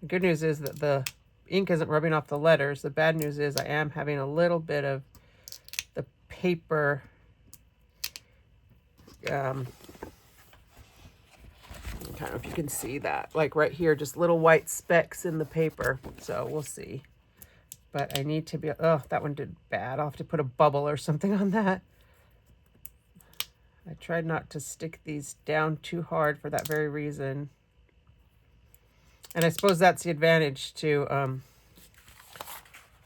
The good news is that the ink isn't rubbing off the letters. The bad news is I am having a little bit of the paper I don't know if you can see that, like right here, just little white specks in the paper. So we'll see. But I need to be, oh, that one did bad. I'll have to put a bubble or something on that. I tried not to stick these down too hard for that very reason. And I suppose that's the advantage to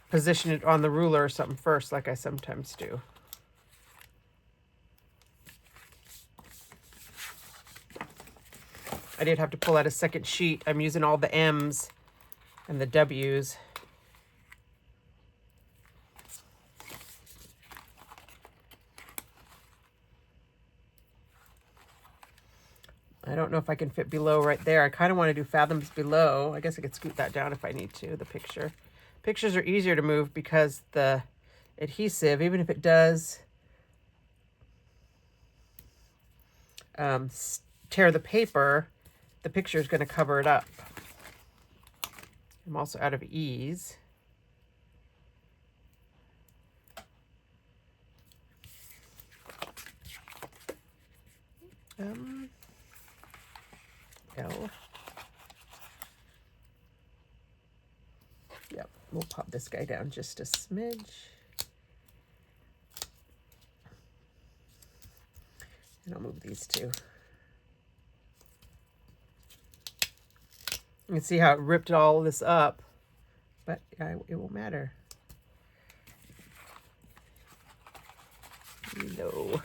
position it on the ruler or something first, like I sometimes do. I did have to pull out a second sheet. I'm using all the M's and the W's. I don't know if I can fit below right there. I kind of want to do fathoms below. I guess I could scoot that down if I need to, the picture. Pictures are easier to move because the adhesive, even if it does tear the paper, the picture is going to cover it up. I'm also out of ease. L. Yep, we'll pop this guy down just a smidge. And I'll move these two. You can see how it ripped all this up, but it won't matter. No.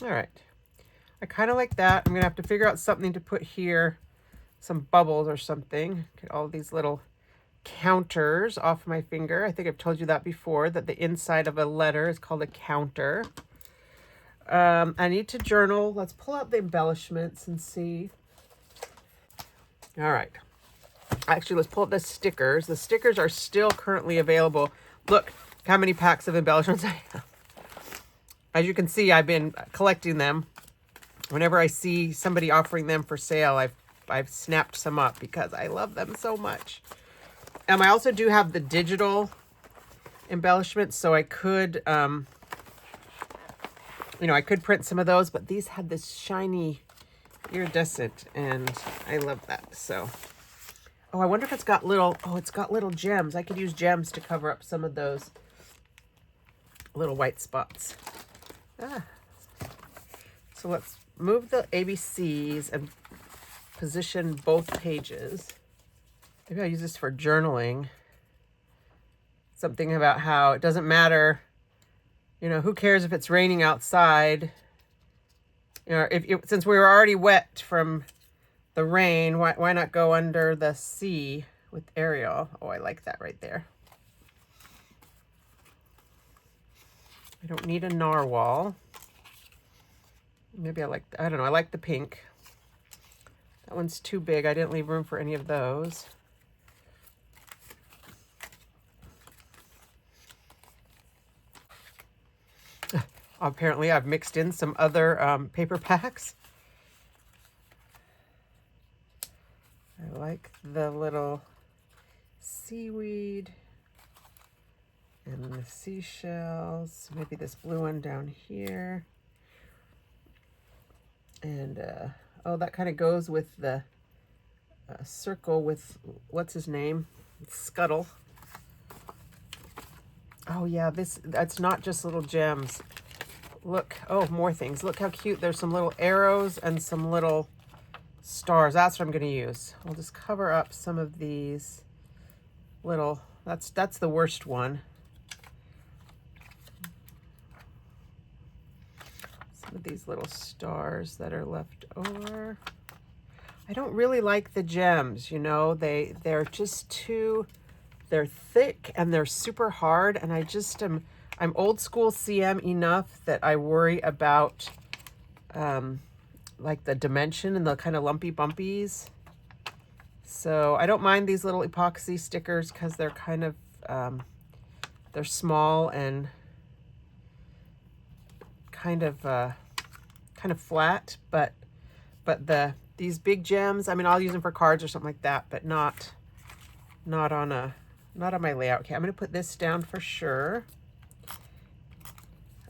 All right, I kind of like that. I'm gonna have to figure out something to put here, some bubbles or something. Get all these little counters off my finger. I think I've told you that before, that the inside of a letter is called a counter. I need to journal. Let's pull out the embellishments and see. All right. Actually, let's pull up the stickers. The stickers are still currently available. Look how many packs of embellishments I have. As you can see, I've been collecting them. Whenever I see somebody offering them for sale, I've snapped some up because I love them so much. I also do have the digital embellishments, so I could, I could print some of those, but these had this shiny iridescent, and I love that. So, oh, I wonder if it's got little, it's got little gems. I could use gems to cover up some of those little white spots. So let's move the ABCs and position both pages. Maybe I'll use this for journaling. Something about how it doesn't matter, who cares if it's raining outside? Since we were already wet from the rain, why not go under the sea with Ariel? Oh, I like that right there. I don't need a narwhal. Maybe I don't know, I like the pink. That one's too big. I didn't leave room for any of those. Apparently, I've mixed in some other paper packs. I like the little seaweed and the seashells. Maybe this blue one down here. And, that kind of goes with the circle with, what's his name? Scuttle. Oh, yeah, that's not just little gems. Look, more things. Look how cute. There's some little arrows and some little stars. That's what I'm going to use. I'll just cover up some of these little, that's the worst one. Some of these little stars that are left over. I don't really like the gems, they're just too, they're thick and they're super hard, and I'm old school CM enough that I worry about like the dimension and the kind of lumpy bumpies. So I don't mind these little epoxy stickers because they're kind of, they're small and kind of flat, but these big gems, I'll use them for cards or something like that, but not on my layout. Okay, I'm going to put this down for sure.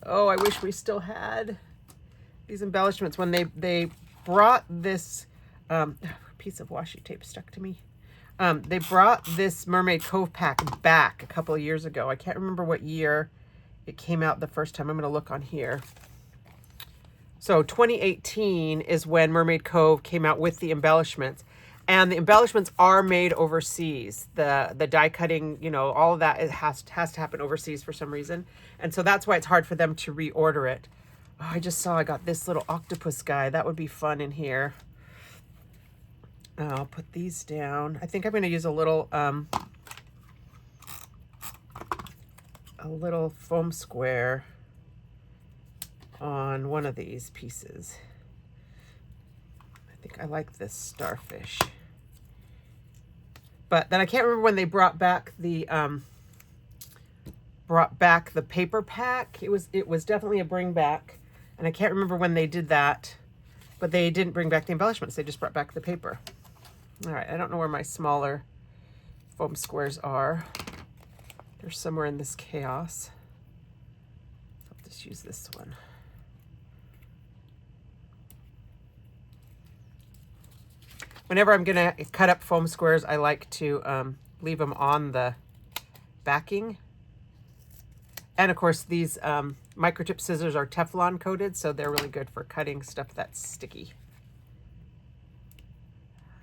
Oh, I wish we still had these embellishments. When they brought this piece of washi tape stuck to me. They brought this Mermaid Cove pack back a couple of years ago. I can't remember what year it came out the first time. I'm going to look on here. So 2018 is when Mermaid Cove came out with the embellishments. And the embellishments are made overseas. The die cutting, all of that, it has to happen overseas for some reason. And so that's why it's hard for them to reorder it. Oh, I just saw I got this little octopus guy. That would be fun in here. I'll put these down. I think I'm going to use a little a little foam square on one of these pieces. I think I like this starfish. But then I can't remember when they brought back the paper pack. It was definitely a bring back, and I can't remember when they did that, but they didn't bring back the embellishments. They just brought back the paper. All right, I don't know where my smaller foam squares are. They're somewhere in this chaos. I'll just use this one. Whenever I'm gonna cut up foam squares, I like to leave them on the backing. And of course, these microtip scissors are Teflon coated, so they're really good for cutting stuff that's sticky.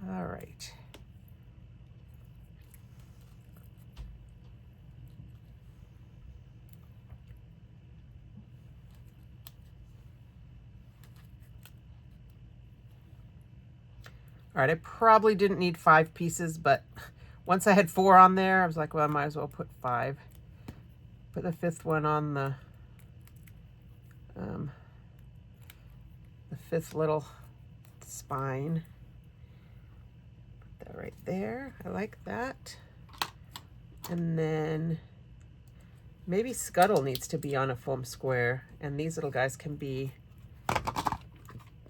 All right. All right, I probably didn't need 5 pieces, but once I had 4 on there, I was like, well, I might as well put 5. Put the 5th one on the 5th little spine. Put that right there. I like that. And then maybe Scuttle needs to be on a foam square, and these little guys can be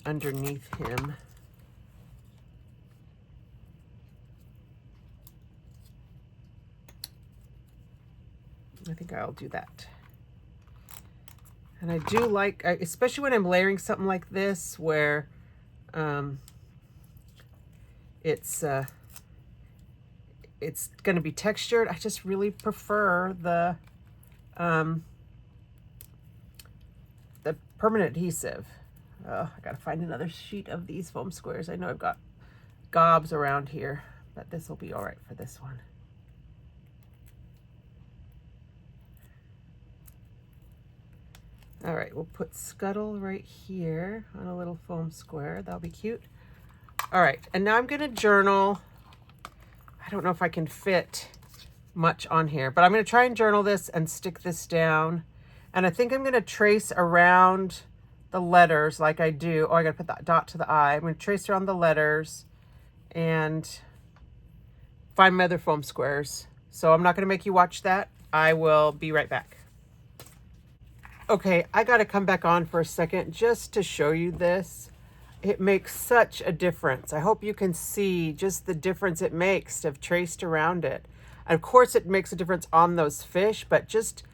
underneath him. I think I'll do that. And I do like, especially when I'm layering something like this, where it's going to be textured. I just really prefer the permanent adhesive. I gotta find another sheet of these foam squares. I know I've got gobs around here, but this will be all right for this one. All right, we'll put Scuttle right here on a little foam square. That'll be cute. All right, and now I'm gonna journal. I don't know if I can fit much on here, but I'm gonna try and journal this and stick this down. And I think I'm gonna trace around the letters like I do. Oh, I gotta put that dot to the I. I'm gonna trace around the letters and find my other foam squares. So I'm not gonna make you watch that. I will be right back. Okay, I gotta come back on for a second just to show you this. It makes such a difference. I hope you can see just the difference it makes to have traced around it. And of course it makes a difference on those fish, but just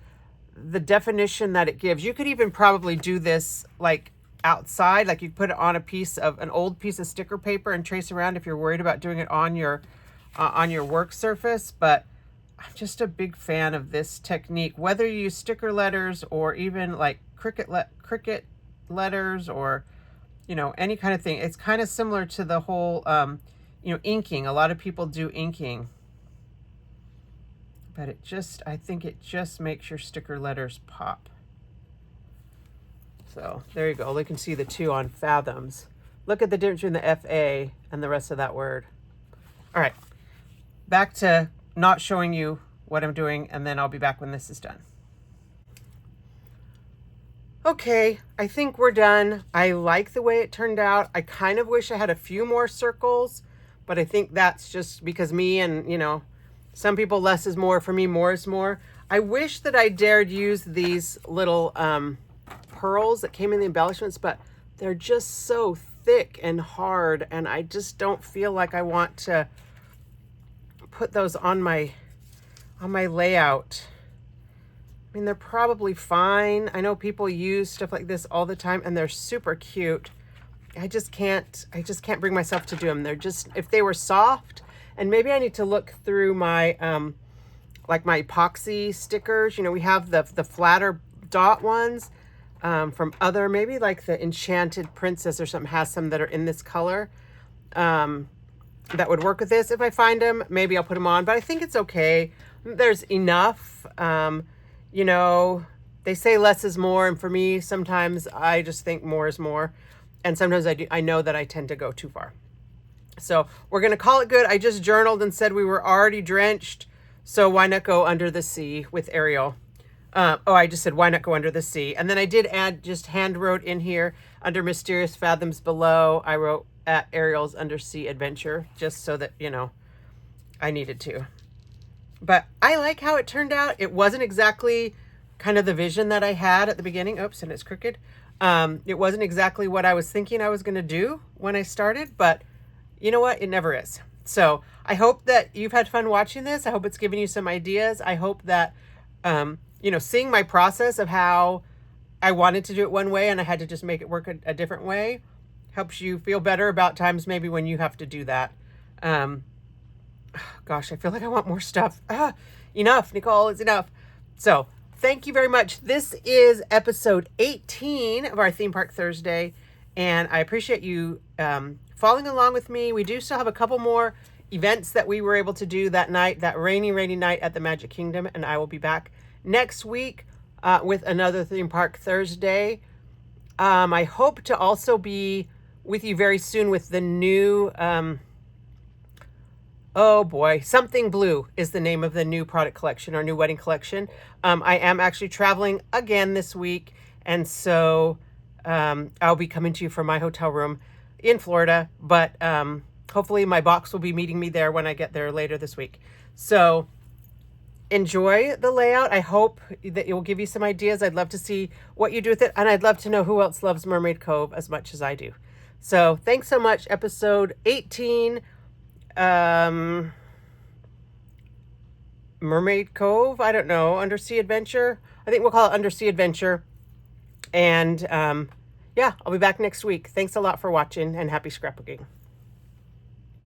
the definition that it gives. You could even probably do this like outside, like you put it on an old piece of sticker paper and trace around if you're worried about doing it on your work surface. But I'm just a big fan of this technique, whether you use sticker letters or even like cricket letters or, you know, any kind of thing. It's kind of similar to the whole, you know, inking. A lot of people do inking, but I think it just makes your sticker letters pop. So there you go. You can see the 2 on fathoms. Look at the difference between the FA and the rest of that word. All right, back to not showing you what I'm doing, and then I'll be back when this is done. Okay, I think we're done. I like the way it turned out. I kind of wish I had a few more circles, but I think that's just because me and, you know, some people less is more. For me, more is more. I wish that I dared use these little pearls that came in the embellishments, but they're just so thick and hard, and I just don't feel like I want to put those on my layout. I mean, they're probably fine. I know people use stuff like this all the time, and they're super cute. I just can't bring myself to do them. They're just, if they were soft, and maybe I need to look through my like my epoxy stickers. You know, we have the flatter dot ones from other, maybe like the Enchanted Princess or something has some that are in this color that would work with this. If I find them, maybe I'll put them on, but I think it's okay. There's enough. You know, they say less is more, and for me, sometimes I just think more is more, and sometimes I know that I tend to go too far. So we're gonna call it good. I just journaled and said we were already drenched, so why not go under the sea with Ariel? Oh, I just said, why not go under the sea? And then I did add, just hand wrote in here under Mysterious Fathoms Below. I wrote at Ariel's Undersea Adventure, just so that, you know, I needed to. But I like how it turned out. It wasn't exactly kind of the vision that I had at the beginning. Oops, and it's crooked. It wasn't exactly what I was thinking I was going to do when I started, but you know what? It never is. So I hope that you've had fun watching this. I hope it's given you some ideas. I hope that, you know, seeing my process of how I wanted to do it one way and I had to just make it work a different way helps you feel better about times maybe when you have to do that. Gosh, I feel like I want more stuff. Enough, Nicole, it's enough. So thank you very much. This is episode 18 of our Theme Park Thursday, and I appreciate you following along with me. We do still have a couple more events that we were able to do that night, that rainy night at the Magic Kingdom, and I will be back next week with another Theme Park Thursday. I hope to also be with you very soon with the new... oh boy, Something Blue is the name of the new product collection, our new wedding collection. I am actually traveling again this week, and so I'll be coming to you from my hotel room in Florida, but hopefully my box will be meeting me there when I get there later this week. So enjoy the layout. I hope that it will give you some ideas. I'd love to see what you do with it, and I'd love to know who else loves Mermaid Cove as much as I do. So thanks so much. Episode 18. Mermaid Cove, I don't know, Undersea Adventure. I think we'll call it Undersea Adventure. And yeah, I'll be back next week. Thanks a lot for watching, and happy scrapbooking.